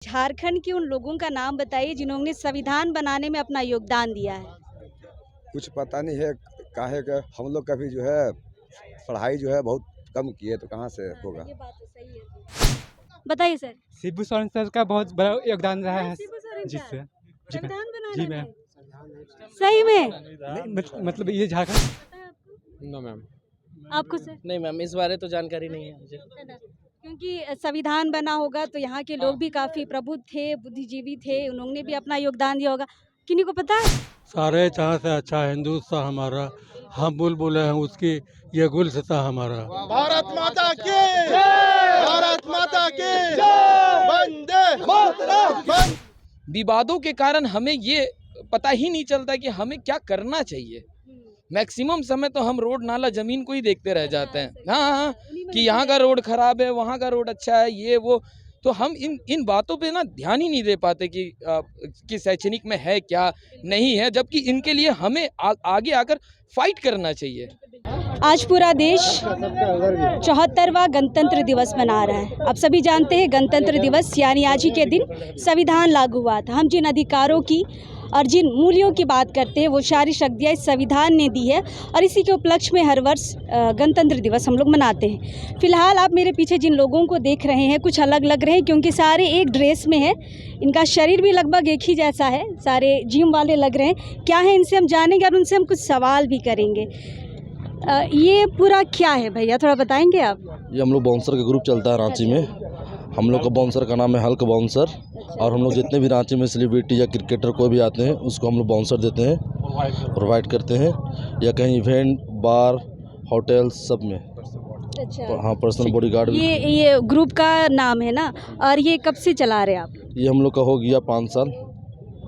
झारखंड के उन लोगों का नाम बताइए जिन्होंने संविधान बनाने में अपना योगदान दिया है। कुछ पता नहीं है काहे का हम लोग कभी जो है पढ़ाई जो है बहुत कम किए तो कहाँ से होगा। ये बात तो सही है। बताइए सर। शिबू सोरेन सर का बहुत बड़ा योगदान रहा है शिबू सोरेन का? जिससे संविधान जी बनाने मैम। में? सही में? नहीं, मतलब ये झारखंड पता है आपको? No ma'am. आपको सर? नहीं मैम, इस बारे तो जानकारी नहीं है मुझे। है ना? क्योंकि संविधान बना होगा तो यहाँ के लोग भी काफी प्रबुद्ध थे, बुद्धिजीवी थे, उन्होंने भी अपना योगदान दिया होगा। किन्हीं को पता है? सारे जहाँ से अच्छा हिंदुस्तान हमारा, हम बुलबुल हैं उसकी, ये गुलसिता हमारा। भारत माता की भारत माता की वंदे मातरम। विवादों के कारण हमें ये पता ही नहीं चलता कि हमें क्या करना चाहिए। मैक्सिमम समय तो हम रोड नाला जमीन को ही देखते रह जाते हैं। हाँ, कि यहाँ का रोड खराब है, वहाँ का रोड अच्छा है, ये वो। तो हम इन बातों पे ना ध्यान ही नहीं दे पाते कि शैक्षणिक में है क्या नहीं है, जबकि इनके लिए हमें आगे आकर फाइट करना चाहिए। आज पूरा देश 74वां गणतंत्र दिवस मना रहा है। आप सभी जानते हैं गणतंत्र दिवस यानी आज ही के दिन संविधान लागू हुआ था। हम जिन अधिकारों की और जिन मूल्यों की बात करते हैं वो सारी शक्तियाँ इस संविधान ने दी है और इसी के उपलक्ष्य में हर वर्ष गणतंत्र दिवस हम लोग मनाते हैं। फिलहाल आप मेरे पीछे जिन लोगों को देख रहे हैं कुछ अलग लग रहे हैं क्योंकि सारे एक ड्रेस में है। इनका शरीर भी लगभग एक ही जैसा है, सारे जिम वाले लग रहे हैं। क्या है इनसे हम जानेंगे और उनसे हम कुछ सवाल भी करेंगे। ये पूरा क्या है भैया, थोड़ा बताएंगे आप? ये हम लोग बाउंसर का ग्रुप चलता है रांची में। हम लोग का बाउंसर का नाम है हल्क बाउंसर। और हम लोग जितने भी रांची में सेलिब्रिटी या क्रिकेटर कोई भी आते हैं उसको हम लोग बाउंसर देते हैं, प्रोवाइड करते हैं, या कहीं इवेंट बार होटल सब में। अच्छा। हाँ, पर्सनल बॉडीगार्ड। ये ग्रुप का नाम है ना, और ये कब से चला रहे हैं आप? ये हम लोग का हो गया 5 साल।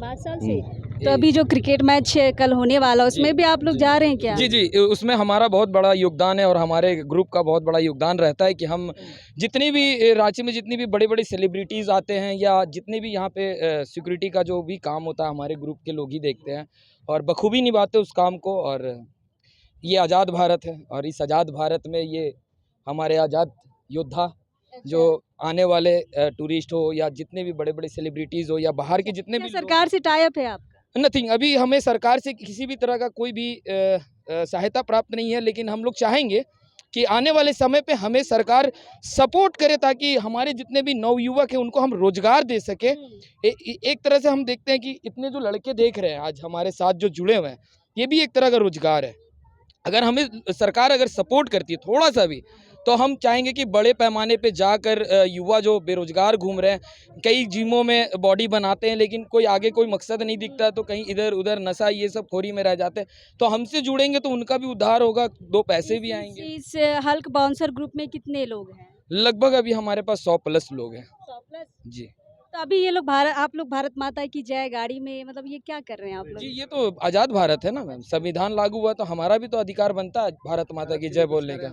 5 साल से। तो अभी जो क्रिकेट मैच कल होने वाला उसमें भी आप लोग जा रहे हैं क्या? जी जी, उसमें हमारा बहुत बड़ा योगदान है और हमारे ग्रुप का बहुत बड़ा योगदान रहता है कि हम जितनी भी रांची में जितनी भी बड़ी बड़ी सेलिब्रिटीज़ आते हैं या जितने भी यहाँ पे सिक्योरिटी का जो भी काम होता है हमारे ग्रुप के लोग ही देखते हैं और बखूबी निभाते उस काम को। और ये आज़ाद भारत है और इस आज़ाद भारत में ये हमारे आज़ाद योद्धा जो आने वाले टूरिस्ट हो या जितने भी बड़े बड़े सेलिब्रिटीज़ हो या बाहर के जितने भी सरकार से टाई अप है आप? नथिंग, अभी हमें सरकार से किसी भी तरह का कोई भी सहायता प्राप्त नहीं है, लेकिन हम लोग चाहेंगे कि आने वाले समय पे हमें सरकार सपोर्ट करे ताकि हमारे जितने भी नवयुवक हैं उनको हम रोजगार दे सके। एक तरह से हम देखते हैं कि इतने जो लड़के देख रहे हैं आज हमारे साथ जो जुड़े हुए हैं ये भी एक तरह का रोजगार है। अगर हमें सरकार अगर सपोर्ट करती है थोड़ा सा भी तो हम चाहेंगे कि बड़े पैमाने पे जाकर युवा जो बेरोजगार घूम रहे हैं, कई जिमों में बॉडी बनाते हैं लेकिन कोई आगे कोई मकसद नहीं दिखता, तो कहीं इधर उधर नशा ये सब खोरी में रह जाते हैं, तो हमसे जुड़ेंगे तो उनका भी उद्धार होगा, 2 पैसे भी आएंगे। इस हल्क बाउंसर ग्रुप में कितने लोग हैं? लगभग अभी हमारे पास 100 प्लस लोग हैं। 100 प्लस? जी। तो अभी ये लोग आप लोग भारत माता की जय गाड़ी में, मतलब ये क्या कर रहे हैं आप लोग? जी, ये तो आज़ाद भारत है ना मैम, संविधान लागू हुआ तो हमारा भी तो अधिकार बनता है भारत माता की जय बोलने का।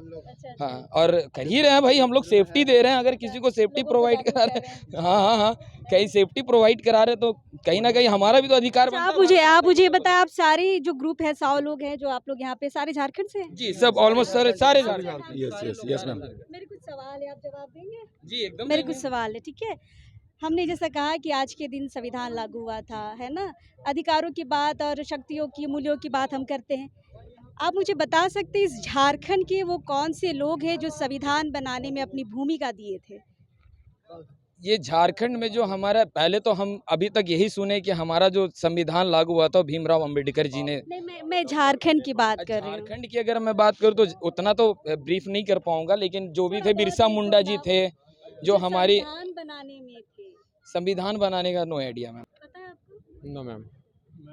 हाँ, और कर ही रहे हैं भाई, हम लोग सेफ्टी दे रहे हैं। अगर किसी को सेफ्टी प्रोवाइड करा रहे हैं, हाँ, कहीं सेफ्टी प्रोवाइड करा रहे तो कहीं ना कहीं हमारा भी तो अधिकार बनता है। आप मुझे बताएं, आप सारे जो ग्रुप है 100 लोग हैं जो आप लोग यहाँ पे सारे झारखंड से हैं? जी, सब ऑलमोस्ट सारे यस मैम। मेरे कुछ सवाल है, आप जवाब देंगे? जी एकदम। मेरे कुछ सवाल है, ठीक है। हमने जैसा कहा कि आज के दिन संविधान लागू हुआ था, है ना। अधिकारों की बात और शक्तियों की, मूल्यों की बात हम करते हैं। आप मुझे बता सकते हैं इस झारखंड के वो कौन से लोग हैं जो संविधान बनाने में अपनी भूमिका दिए थे? ये झारखंड में जो हमारा, पहले तो हम अभी तक यही सुने कि हमारा जो संविधान लागू हुआ था भीमराव अंबेडकर जी ने। नहीं, मैं झारखंड की बात कर रही हूँ। झारखंड की अगर मैं बात करूँ तो उतना तो ब्रीफ नहीं कर पाऊंगा, लेकिन जो भी थे बिरसा मुंडा जी थे जो हमारी संविधान बनाने में थे। संविधान बनाने का नो आइडिया मैम। पता है आपको? No ma'am.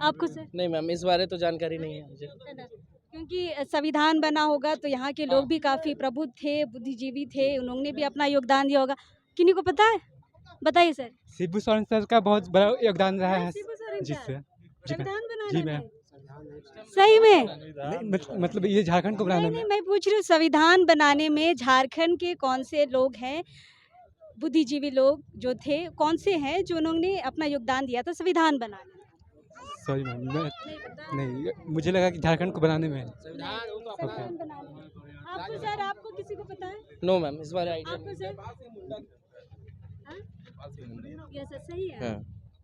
आपको सर? नहीं मैम, इस बारे तो जानकारी नहीं है मुझे। है ना? क्योंकि संविधान बना होगा तो यहाँ के लोग भी काफी प्रबुद्ध थे, बुद्धिजीवी थे, उन्होंने भी अपना योगदान दिया होगा। किन्हीं को पता है? बताइए सर। शिबू सोरेन सर का बहुत बड़ा योगदान रहा है शिबू सोरेन का? जिससे संविधान जी बनाने मैम। में? सही में? नहीं, मतलब ये झारखंड को बनाने में। नहीं, मैं पूछ रही हूँ संविधान बनाने में झारखंड के कौन से लोग हैं, बुद्धिजीवी लोग जो थे, कौन से हैं जो उन्होंने अपना योगदान दिया था संविधान बनाने में? सॉरी मैम, नहीं, मुझे लगा कि झारखंड को बनाने में। संविधान बनाने में। आपको सर, आपको किसी को पता है? नो मैम, इस बारे आइडिया आपको सर? हाँ? ये सही है। हाँ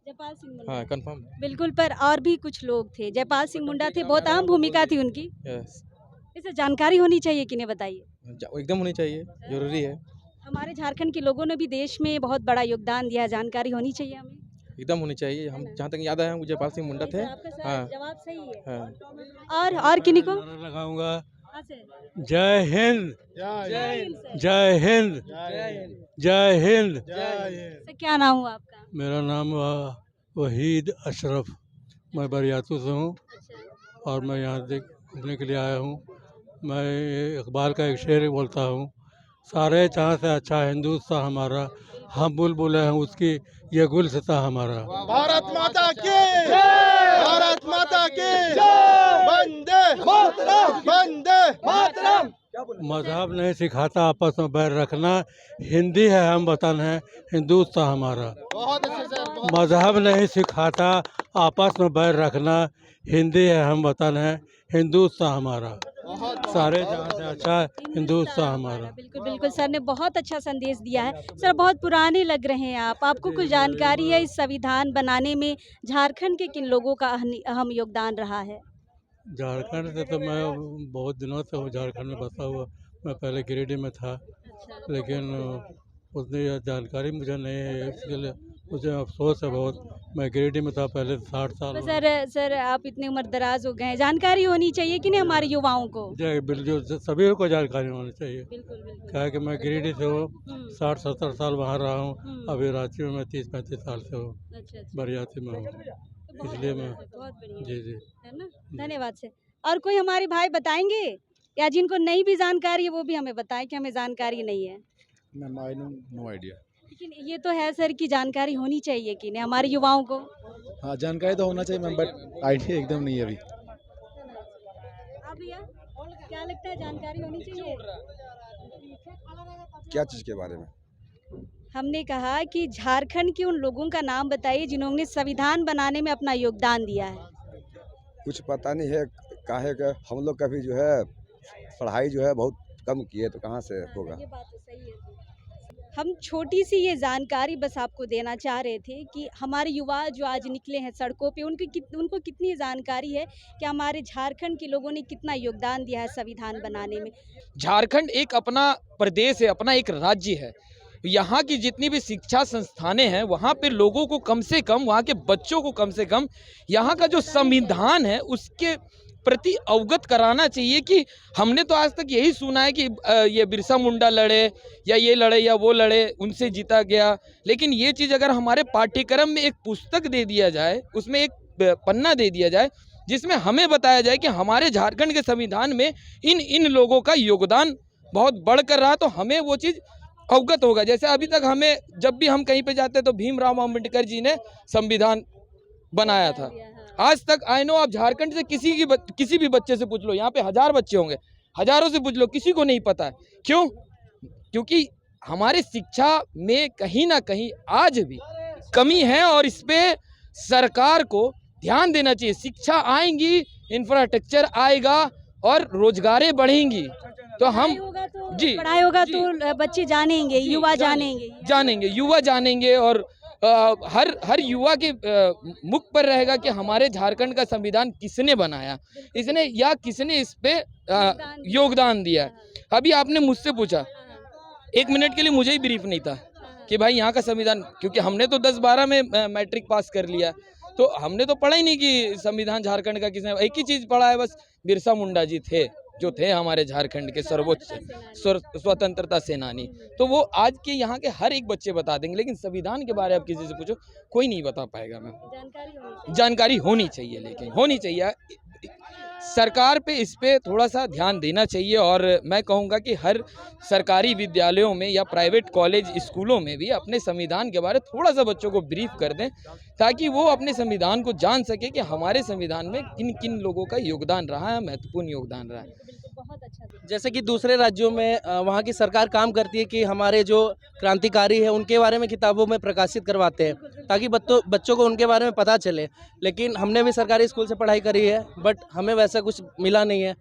जयपाल सिंह मुंडा। हाँ कंफर्म बिल्कुल, पर और भी कुछ लोग थे। जयपाल सिंह मुंडा थे, बहुत अहम भूमिका थी उनकी। यस इसे जानकारी होनी चाहिए कि नहीं, बताइए। एकदम होनी चाहिए, जरूरी है, हमारे झारखंड के लोगों ने भी देश में बहुत बड़ा योगदान दिया है, जानकारी होनी चाहिए हमें। एकदम होनी चाहिए। हम जहाँ तक याद आया जयपाल सिंह मुंडा थे। आपका हाँ जवाब सही है। हाँ और किन्हीं को? नारा लगाऊंगा, हाँ सर। जय हिंद, जय हिंद जय हिंद, जय हिंद। सर, क्या नाम हुआ आपका? मेरा नाम वहीद अशरफ, मैं बरियातू से हूँ और मैं यहाँ से घूमने के लिए आया हूँ। मैं इकबाल का एक शेर बोलता हूँ, सारे जहाँ से अच्छा हिंदुस्तान हमारा, हम बुलबुल हैं उसकी ये गुलसिता हमारा। भारत माता की भारत माता की वंदे मातरम वंदे मातरम। मजहब नहीं सिखाता आपस में बैर रखना, हिंदी है हम वतन है हिंदुस्तान हमारा। बहुत अच्छे सर। मजहब नहीं सिखाता आपस में बैर रखना, हिंदी है हम वतन है हिंदुस्तान हमारा। सारे जहाँ से अच्छा हिंदुस्तान हमारा। बिल्कुल बिल्कुल, सर ने बहुत अच्छा संदेश दिया है। सर, बहुत पुराने लग रहे हैं आप, आपको कुछ जानकारी है इस संविधान बनाने में झारखंड के किन लोगों का अहम योगदान रहा है? झारखंड से तो मैं बहुत दिनों से हूँ झारखंड में बसा हुआ। मैं पहले गिरिडीह में था, लेकिन उतनी जानकारी मुझे नहीं है, इसलिए मुझे अफसोस है बहुत। मैं गिरिडीह में था पहले 60 साल। तो सर आप इतने उम्र दराज हो गए हैं, जानकारी होनी चाहिए कि नहीं हमारे युवाओं को? बिल्कुल सभी को जानकारी होनी चाहिए। बिल्कुल बिल्कुल। क्या है कि मैं गिरिडीह से हूँ, 60-70 साल वहाँ रहा हूँ। हम्म। अभी रांची में मैं 30-35 साल से हूँ, अच्छा, बरियाती में हूँ, बहुत इसलिए मैं बहुत बढ़िया जी जी। है ना। धन्यवाद सर। और कोई हमारे भाई बताएंगे या जिनको नहीं भी जानकारी है वो भी हमें बताएं कि हमें जानकारी नहीं है? No idea. लेकिन ये तो है सर कि जानकारी होनी चाहिए कि नहीं हमारे युवाओं को। हाँ जानकारी तो होना चाहिए मैम, बट आइडिया एकदम नहीं है अभी। आप भैया क्या लगता है, जानकारी होनी चाहिए? क्या चीज़ के बारे में? हमने कहा कि झारखंड के उन लोगों का नाम बताइए जिन्होंने संविधान बनाने में अपना योगदान दिया है। कुछ पता नहीं है, काहे का हम लोग कभी जो है पढ़ाई जो है बहुत कम किए, तो कहाँ से होगा। ये बात तो सही है। हम छोटी सी ये जानकारी बस आपको देना चाह रहे थे कि हमारे युवा जो आज निकले हैं सड़कों पे, उनको कितनी जानकारी है कि हमारे झारखंड के लोगों ने कितना योगदान दिया है संविधान बनाने में। झारखंड एक अपना प्रदेश है, अपना एक राज्य है। यहाँ की जितनी भी शिक्षा संस्थानें हैं वहाँ पे लोगों को कम से कम, वहाँ के बच्चों को कम से कम यहाँ का जो संविधान है उसके प्रति अवगत कराना चाहिए। कि हमने तो आज तक यही सुना है कि ये बिरसा मुंडा लड़े या ये लड़े या वो लड़े, उनसे जीता गया। लेकिन ये चीज़ अगर हमारे पाठ्यक्रम में एक पुस्तक दे दिया जाए, उसमें एक पन्ना दे दिया जाए जिसमें हमें बताया जाए कि हमारे झारखंड के संविधान में इन लोगों का योगदान बहुत बढ़कर रहा, तो हमें वो चीज़ अवगत होगा। जैसे अभी तक हमें जब भी हम कहीं पे जाते हैं तो भीमराव अम्बेडकर जी ने संविधान बनाया था। आज तक आई नो, आप झारखंड से किसी भी बच्चे से पूछ लो, यहाँ पे 1000 बच्चे होंगे, हजारों से पूछ लो, किसी को नहीं पता है। क्यों? क्योंकि हमारे शिक्षा में कहीं ना कहीं आज भी कमी है और इस पे सरकार को ध्यान देना चाहिए। शिक्षा आएंगी, इंफ्रास्ट्रक्चर आएगा और रोजगारें बढ़ेंगी, तो हम जी पढ़ाई होगा तो बच्चे जानेंगे, युवा जानेंगे युवा जानेंगे और हर युवा के मुख पर रहेगा कि हमारे झारखंड का संविधान किसने बनाया, इसने या किसने इस पे योगदान दिया। अभी आपने मुझसे पूछा, 1 मिनट के लिए मुझे ही ब्रीफ नहीं था कि भाई यहाँ का संविधान, क्योंकि हमने तो 10-12 में मैट्रिक पास कर लिया, तो हमने तो पढ़ा ही नहीं कि संविधान झारखंड का किसने। एक ही चीज़ पढ़ा है बस, बिरसा मुंडा जी थे जो थे हमारे झारखंड के सर्वोच्च स्वतंत्रता सेनानी। तो वो आज के यहाँ के हर एक बच्चे बता देंगे, लेकिन संविधान के बारे में आप किसी से पूछो कोई नहीं बता पाएगा। मैम जानकारी होनी चाहिए, लेकिन होनी चाहिए। सरकार पे इस पे थोड़ा सा ध्यान देना चाहिए और मैं कहूँगा कि हर सरकारी विद्यालयों में या प्राइवेट कॉलेज स्कूलों में भी अपने संविधान के बारे में थोड़ा सा बच्चों को ब्रीफ कर दें, ताकि वो अपने संविधान को जान सके कि हमारे संविधान में किन किन लोगों का योगदान रहा है, महत्वपूर्ण योगदान रहा है। जैसे कि दूसरे राज्यों में वहाँ की सरकार काम करती है कि हमारे जो क्रांतिकारी है उनके बारे में किताबों में प्रकाशित करवाते हैं ताकि बच्चों को उनके बारे में पता चले। लेकिन हमने भी सरकारी स्कूल से पढ़ाई करी है, बट हमें वैसा कुछ मिला नहीं है।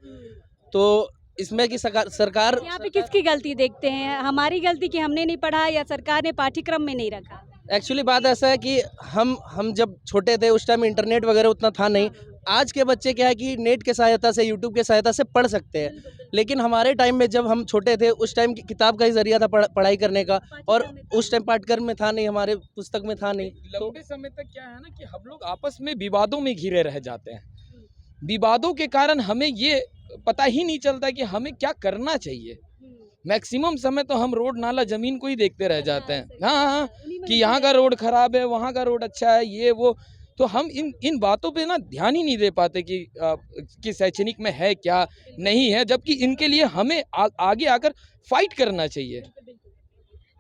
तो इसमें कि सरकार यहाँ पे किसकी गलती देखते हैं, हमारी गलती कि हमने नहीं पढ़ा या सरकार ने पाठ्यक्रम में नहीं रखा? एक्चुअली बात ऐसा है कि हम जब छोटे थे उस टाइम इंटरनेट वगैरह उतना था नहीं। आज के बच्चे क्या है कि नेट के सहायता से, यूट्यूब के सहायता से पढ़ सकते हैं, लेकिन हमारे टाइम में जब हम छोटे थे उस टाइम किताब का ही जरिया था पढ़ाई करने का, और उस टाइम पाठ्यक्रम में था नहीं, हमारे पुस्तक में था नहीं। तो लंबे समय तक क्या है ना कि हम लोग आपस में विवादों में घिरे रह जाते हैं। विवादों के कारण हमें ये पता ही नहीं चलता कि हमें क्या करना चाहिए। मैक्सिमम समय तो हम रोड नाला जमीन को ही देखते रह जाते हैं। हाँ, कि यहाँ का रोड खराब है, वहाँ का रोड अच्छा है, ये वो। तो हम इन बातों पे ना ध्यान ही नहीं दे पाते कि शैक्षणिक में है क्या नहीं है, जबकि इनके लिए हमें आगे आकर फाइट करना चाहिए।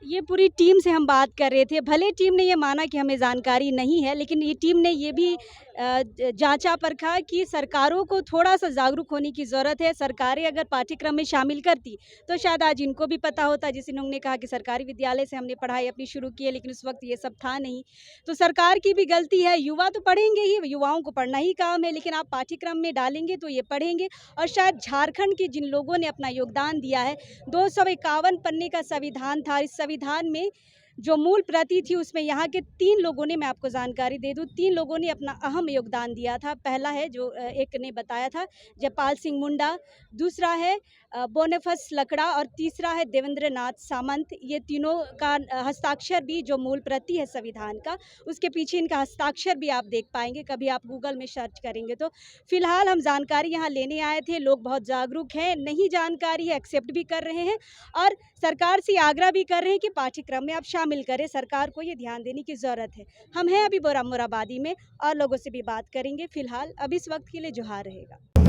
ये पूरी टीम से हम बात कर रहे थे। भले टीम ने ये माना कि हमें जानकारी नहीं है, लेकिन ये टीम ने ये भी जांचा परखा कि सरकारों को थोड़ा सा जागरूक होने की ज़रूरत है। सरकारें अगर पाठ्यक्रम में शामिल करती तो शायद आज इनको भी पता होता। जैसे उन्होंने कहा कि सरकारी विद्यालय से हमने पढ़ाई अपनी शुरू की है, लेकिन उस वक्त ये सब था नहीं। तो सरकार की भी गलती है। युवा तो पढ़ेंगे ही, युवाओं को पढ़ना ही काम है, लेकिन आप पाठ्यक्रम में डालेंगे तो ये पढ़ेंगे। और शायद झारखंड के जिन लोगों ने अपना योगदान दिया है, 251 पन्ने का संविधान था। इस संविधान में जो मूल प्रति थी उसमें यहाँ के 3 लोगों ने, मैं आपको जानकारी दे दूँ, 3 लोगों ने अपना अहम योगदान दिया था। पहला है जो एक ने बताया था, जयपाल सिंह मुंडा, दूसरा है बोनेफस लकड़ा, और तीसरा है देवेंद्र नाथ सामंत। ये तीनों का हस्ताक्षर भी, जो मूल प्रति है संविधान का, उसके पीछे इनका हस्ताक्षर भी आप देख पाएंगे, कभी आप गूगल में सर्च करेंगे तो। फिलहाल हम जानकारी यहाँ लेने आए थे। लोग बहुत जागरूक हैं, नहीं जानकारी है एक्सेप्ट भी कर रहे हैं, और सरकार से आग्रह भी कर रहे हैं कि पाठ्यक्रम में आप शामिल करें। सरकार को ये ध्यान देने की ज़रूरत है। हम हैं अभी मोराबादी में, और लोगों से भी बात करेंगे। फिलहाल अब इस वक्त के लिए जोहार रहेगा।